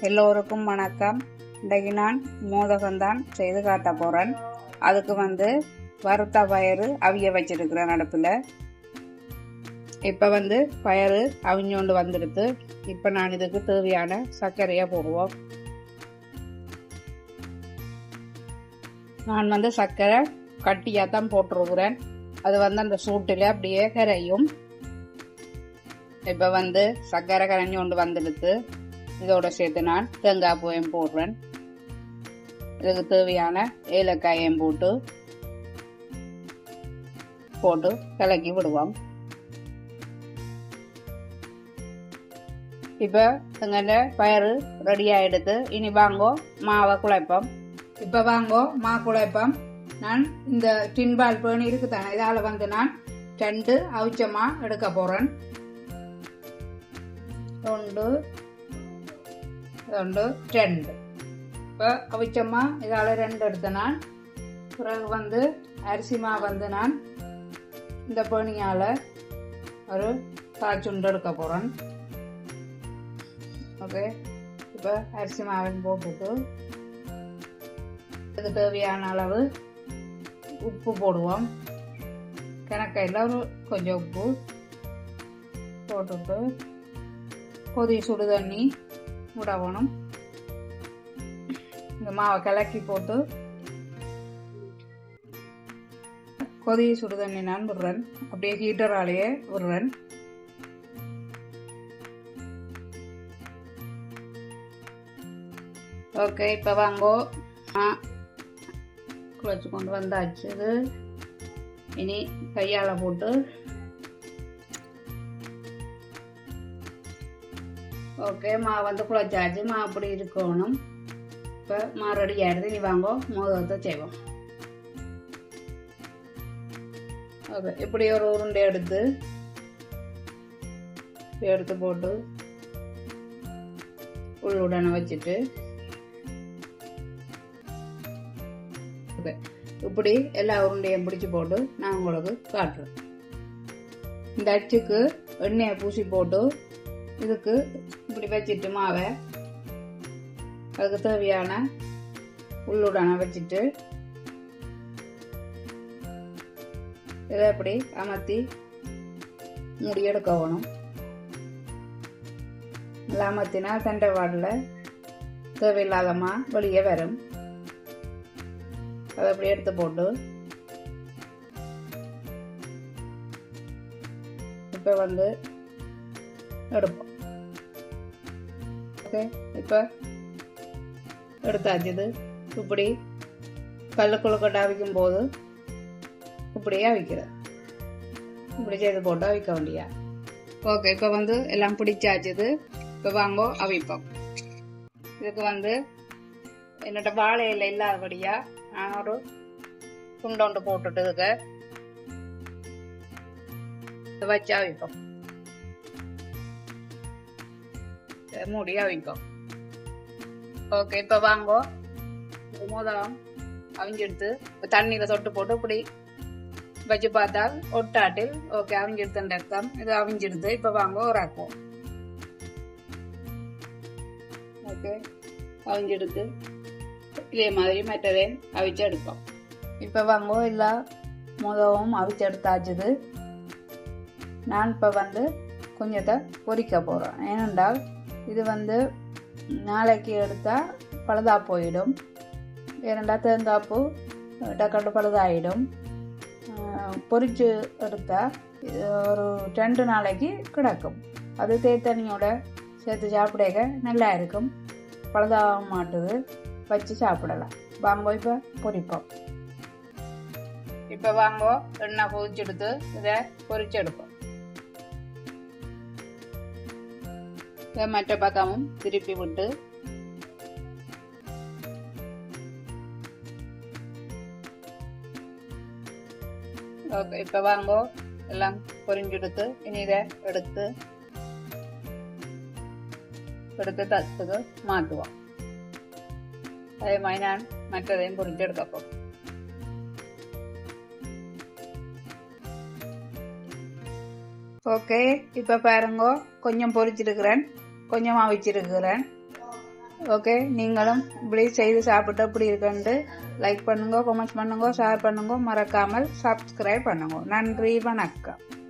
எல்லோருக்கும் வணக்கம். இன்றைக்கு நான் மோதகம்தான் செய்து காட்ட போகிறேன். அதுக்கு வறுத்த பயறு அவிய வச்சிருக்கிறேன் அடுப்பில். இப்போ பயறு அவிஞ்சோண்டு வந்துடுது. இப்போ நான் இதுக்கு தேவையான சர்க்கரையை போடுவோம். நான் சர்க்கரை கட்டியாக தான் போட்டிருக்கிறேன். அது அந்த சூட்டில் அப்படியே கரையும். இப்போ சர்க்கரை கரைஞ்சி கொண்டு வந்துடுது. இதோட சேர்த்து நான் தேங்காய் பூவையும் போடுறேன். இதுக்கு தேவையான ஏலக்காயையும் போட்டு கலக்கி விடுவோம். இப்போ எங்கள்ட பயறு ரெடி ஆகிடுது. இனி வாங்கோ மாவை குழைப்போம். இப்போ வாங்கோ மா குழைப்போம். நான் இந்த டின்பால் பேணி இருக்குதானே, இதால் நான் 2 அவிச்சமா எடுக்க போகிறேன். 2 இப்போ அவிச்சமா இதால் 2 எடுத்தேன். பிறகு அரிசி மா நான் இந்த பேணியால் ஒரு 1/4 சுண்டு எடுக்க போகிறேன். ஓகே, இப்போ அரிசி மாவையும் போட்டுட்டு இதுக்கு தேவையான அளவு உப்பு போடுவோம். கணக்கையில் கொஞ்சம் உப்பு போட்டுட்டு கொதி சுடு தண்ணி விடணும். இந்த மாவை கலக்கி போட்டு கொதி சுடு தண்ணி நான் விடுறேன். அப்படியே ஹீட்டராலேயே விடுறேன். ஓகே, இப்போ வாங்கோ குழச்சி கொண்டு வந்தாச்சு. இனி கையால் போட்டு ஓகே மா குழச்சாச்சு. மா அப்படி இருக்கணும். இப்போ மா ரெடி ஆகிடுது. நீ வாங்கோ மோதகத்தை செய்வோம். ஓகே, இப்படி ஒரு உருண்டை எடுத்து போட்டு உள்ளுடனே வச்சுட்டு ஓகே இப்படி எல்லா உருண்டையும் பிடிச்சி போட்டு நான் உங்களுக்கு காட்டுறேன். இந்த அச்சுக்கு எண்ணெயை பூசி போட்டு இதுக்கு இப்படி வச்சுட்டு மாவை அதுக்கு தேவையான உள்ளுடனை வச்சுட்டு இதை இப்படி அமர்த்தி மூடி எடுக்கணும். நல்லா அமர்த்தினா தண்டை வாடில் தேவையில்லாதமா வெளியே வரும். அதை அப்படி எடுத்து போட்டு இப்போ எடுப்போம். ஓகே, இப்போ எடுத்தாச்சு. இப்படி கல்லுக்குள்ள அவிக்கும் போது இப்படியே அவிக்கிறது. இப்படி செய்து போட்டு அவிக்க வேண்டியா. ஓகே, இப்போ எல்லாம் பிடிச்சாச்சுது. இப்போ வாங்கோ அவிப்போம். இதுக்கு என்னோட வாழை இலை இல்லாதபடியா நான் ஒரு துண்டோண்டு போட்டுட்டு இதுக்கு வச்சு அவிப்போம். மூடி அவிக்கும். ஓகே, இப்போ வாங்கோ மோதகம் அவிஞ்செடுத்து தண்ணியில் தொட்டு போட்டு இப்படி வச்சு பார்த்தா ஒட்டாட்டில் ஓகே அவிஞ்செடுத்துன்ற அர்த்தம். இது அவிஞ்சிடுது. இப்போ வாங்கோ உராக்குவோம். ஓகே, அவிஞ்செடுத்து இதே மாதிரி மற்றதே அவிச்சு எடுப்போம். இப்போ வாங்கோ எல்லா மோதகமும் அவிச்சு எடுத்தாச்சுது. நான் இப்போ கொஞ்சத்தை பொரிக்க போகிறேன். ஏனென்றால் இது நாளைக்கு எடுத்தால் பழுதாக போயிடும். ஏனெண்டா தேங்காய்ப்பூ டக்கண்டு பழுதாகிடும். பொரிச்சு எடுத்தால் ஒரு 2 நாளைக்கு கிடக்கும். அது தேத்தண்ணியோட சேர்த்து சாப்பிட நல்லா இருக்கும். பழுதாக மாட்டுது. வச்சு சாப்பிடலாம். வாங்கோ இப்போ பொரிப்போம். இப்போ வாங்கோ எண்ணெய் பொரிச்செடுத்து இதை பொரிச்சு எடுப்போம். மற்ற பக்கமும் திருப்பி விட்டு ஓகே இப்போ வாங்கோ எல்லாம் பொரிஞ்செடுத்து இனி இதை எடுத்து தட்டுக்கு மாற்றுவோம். அதே மாதிரி நான் மற்றதையும் பொரிஞ்செடுக்கப்போம். ஓகே, இப்போ பாருங்க கொஞ்சம் பொரிச்சிருக்கிறேன், கொஞ்சமாக வச்சிருக்கிறேன். ஓகே, நீங்களும் இப்படி செய்து சாப்பிட்டு இப்படி இருக்குன்ட்டு லைக் பண்ணுங்க, கமெண்ட்ஸ் பண்ணுங்க, ஷேர் பண்ணுங்க, மறக்காமல் சப்ஸ்கிரைப் பண்ணுங்க. நன்றி, வணக்கம்.